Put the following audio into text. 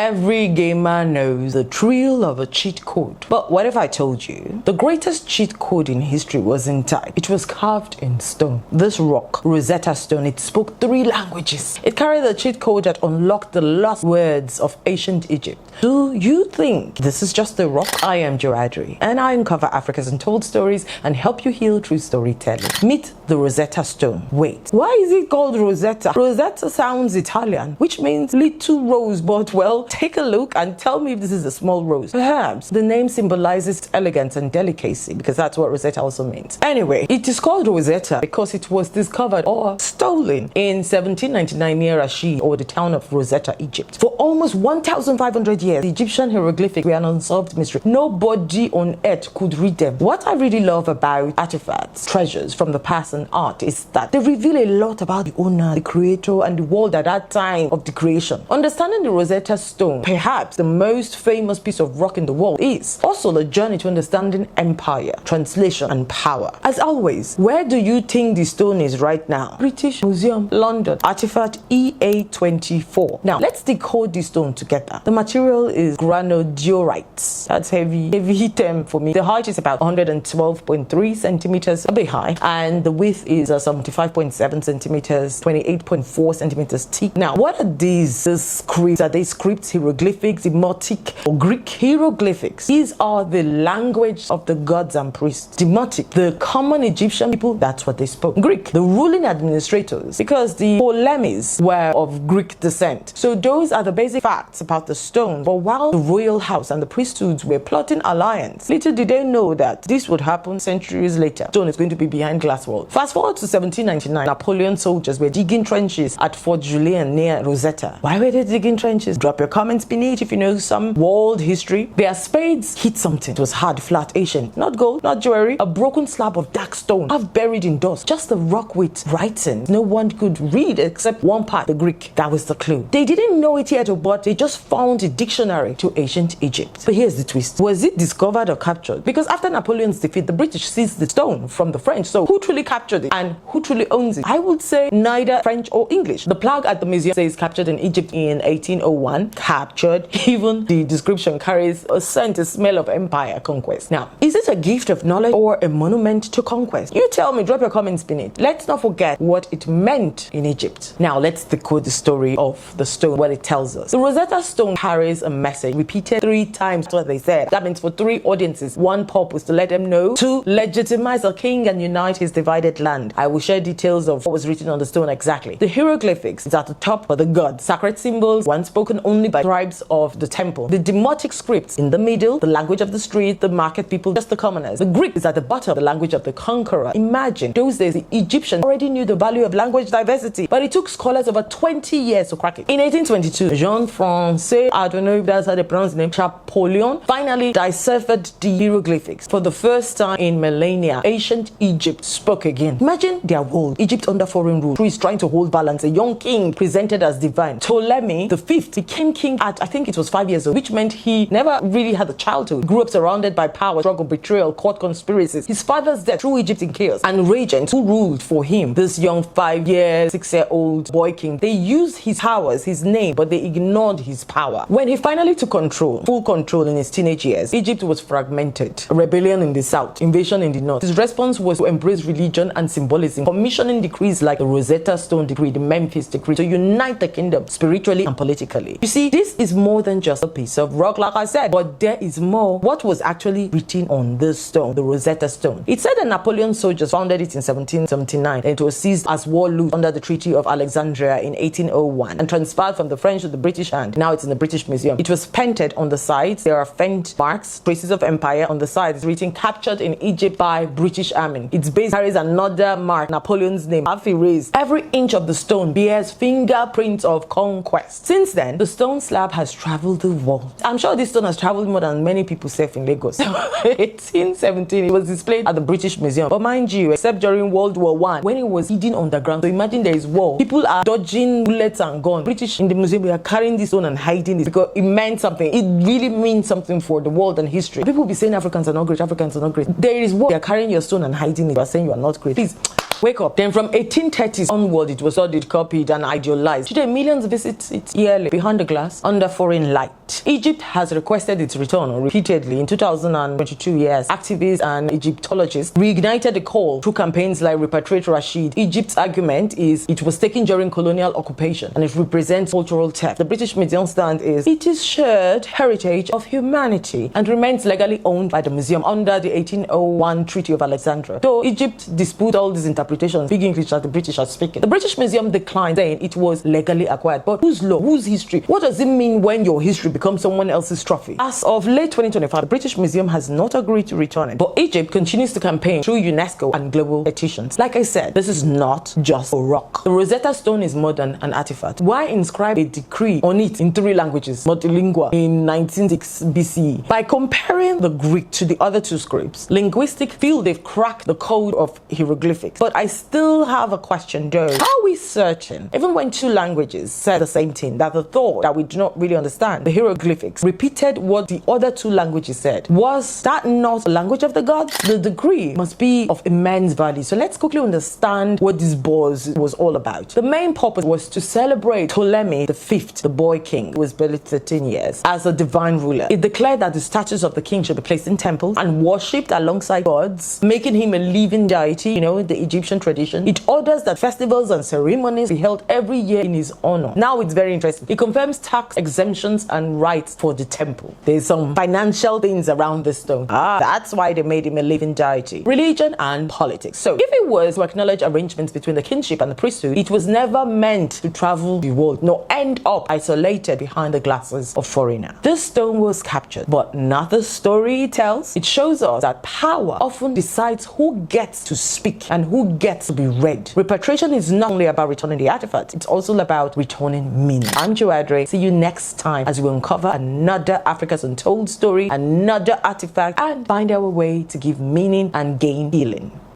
Every gamer knows the thrill of a cheat code. But what if I told you the greatest cheat code in history wasn't typed? It was carved in stone. This rock, Rosetta Stone, it spoke 3 languages. It carried the cheat code that unlocked the lost words of ancient Egypt. Do you think this is just a rock? I am Joana, and I uncover Africa's untold stories and help you heal through storytelling. Meet the Rosetta Stone. Wait, why is it called Rosetta? Rosetta sounds Italian, which means little rose, but well, take a look and tell me if this is a small rose. Perhaps the name symbolizes elegance and delicacy, because that's what Rosetta also means. Anyway, it is called Rosetta because it was discovered or stolen in 1799 near Rashid, or the town of Rosetta, Egypt. For almost 1,500 years, the Egyptian hieroglyphics were an unsolved mystery. Nobody on earth could read them. What I really love about artifacts, treasures from the past and art is that they reveal a lot about the owner, the creator, and the world at that time of the creation. Understanding the Rosetta Stone, perhaps the most famous piece of rock in the world, is also the journey to understanding empire, translation, and power. As always, where do you think the stone is right now? British Museum, London, artifact EA24. Now, let's decode the stone together. The material is granodiorite. That's heavy term for me. The height is about 112.3 centimeters a bit high, and the width is 75.7 centimeters, 28.4 centimeters thick. Now, what are these scripts? Are they scripts, hieroglyphics, demotic, or Greek? Hieroglyphics, these are the language of the gods and priests. Demotic, the common Egyptian people, that's what they spoke. Greek, the ruling administrators, because the Ptolemies were of Greek descent. So those are the basic facts about the stone. But while the royal house and the priesthoods were plotting alliance, little did they know that this would happen centuries later. Stone is going to be behind glass walls. Fast forward to 1799, Napoleon soldiers were digging trenches at Fort Julien near Rosetta. Why were they digging trenches? Drop your comments beneath if you know some world history. Their spades hit something. It was hard, flat, ancient. Not gold, not jewelry. A broken slab of dark stone, half buried in dust. Just a rock with writing. No one could read except one part, the Greek. That was the clue. They didn't know it yet, but they just found a dictionary to ancient Egypt. But here's the twist. Was it discovered or captured? Because after Napoleon's defeat, the British seized the stone from the French. So who truly captured it and who truly owns it? I would say neither French or English. The plaque at the museum says captured in Egypt in 1801. Captured. Even the description carries a scent, a smell of empire conquest. Now, is it a gift of knowledge or a monument to conquest? You tell me, drop your comments beneath. Let's not forget what it meant in Egypt. Now, let's decode the story of the stone, what it tells us. The Rosetta Stone carries a message repeated 3 times. That's what they said. That means for 3 audiences. 1 purpose, to let them know. 2, legitimize a king and unite his divided land. I will share details of what was written on the stone exactly. The hieroglyphics is at the top for the gods. Sacred symbols, one spoken only by tribes of the temple. The demotic scripts in the middle, the language of the street, the market people, just the commoners. The Greek is at the bottom, the language of the conqueror. Imagine, those days the Egyptians already knew the value of language diversity, but it took scholars over 20 years to crack it. In 1822, Jean-François, I don't know if that's how they pronounce his name, Champollion, finally deciphered the hieroglyphics. For the first time in millennia, ancient Egypt spoke again. Imagine their world. Egypt under foreign rule. Who is trying to hold balance. A young king presented as divine. Ptolemy the 5th became king at, I think it was 5 years old, which meant he never really had a childhood. He grew up surrounded by power, struggle, betrayal, court conspiracies. His father's death threw Egypt in chaos. And regents who ruled for him, this young 6-year-old boy king, they used his powers, his name, but they ignored his power. When he finally took control, full control in his teenage years, Egypt was fragmented. A rebellion in the south, invasion in the north. His response was to embrace religion and symbolism, commissioning decrees like the Rosetta Stone decree, the Memphis decree, to unite the kingdom spiritually and politically. You see, this is more than just a piece of rock, like I said, but there is more. What was actually written on this stone, the Rosetta Stone? It said that Napoleon's soldiers founded it in 1779, and it was seized as war loot under the Treaty of Alexandria in 1801 and transferred from the French to the British hand. Now it's in the British Museum. It was painted on the sides. There are faint marks, traces of empire on the sides. It's written captured in Egypt by British Army. Its base carries another mark, Napoleon's name, half erased. Every inch of the stone bears fingerprints of conquest. Since then, the stone slab has traveled the world. I'm sure this stone has traveled more than many people safe in Lagos. 1817, it was displayed at the British Museum. But mind you, except during World War I, when it was hidden underground. So imagine there is war. People are dodging bullets and guns. British in the museum, they are carrying this stone and hiding it because it meant something. It really means something for the world and history. People will be saying Africans are not great, Africans are not great. There is war. They are carrying your stone and hiding it. You are saying you are not great. Please Wake up. Then from 1830s onward, it was studied, copied, and idealized. Today, millions visit it yearly behind the glass under foreign light. Egypt has requested its return repeatedly. In 2022 years, activists and Egyptologists reignited the call through campaigns like Repatriate Rashid. Egypt's argument is it was taken during colonial occupation and it represents cultural theft. The British Museum stand is it is shared heritage of humanity and remains legally owned by the museum under the 1801 Treaty of Alexandria. Though Egypt dispute all these interpretations, big English that the British are speaking, the British Museum declined, saying it was legally acquired. But whose law? Whose history? What does it mean when your history becomes someone else's trophy? As of late 2025, the British Museum has not agreed to return it, but Egypt continues to campaign through UNESCO and global petitions. Like I said, this is not just a rock. The Rosetta Stone is more than an artifact. Why inscribe a decree on it in 3 languages, multilingua, in 1906 BCE? By comparing the Greek to the other 2 scripts, linguistics feel they've cracked the code of hieroglyphics. But I still have a question though. How are we certain, even when 2 languages say the same thing, that the thought that we do not really understand, the hieroglyphics, repeated what the other 2 languages said? Was that not the language of the gods? The degree must be of immense value. So let's quickly understand what this buzz was all about. The main purpose was to celebrate Ptolemy V, the boy king, who was barely 13 years, as a divine ruler. It declared that the statues of the king should be placed in temples and worshipped alongside gods, making him a living deity, you know, in the Egyptian tradition. It orders that festivals and ceremonies be held every year in his honor. Now it's very interesting. It confirms tax exemptions and rights for the temple. There's some financial things around the stone. That's why they made him a living deity. Religion and politics. So if it was to acknowledge arrangements between the kingship and the priesthood, it was never meant to travel the world, nor end up isolated behind the glasses of foreigner. This stone was captured, but not the story it tells. It shows us that power often decides who gets to speak and who gets to be read. Repatriation is not only about returning the artifact, it's also about returning meaning. I'm Joana. See you next time as we uncover another Africa's untold story, another artifact, and find our way to give meaning and gain healing.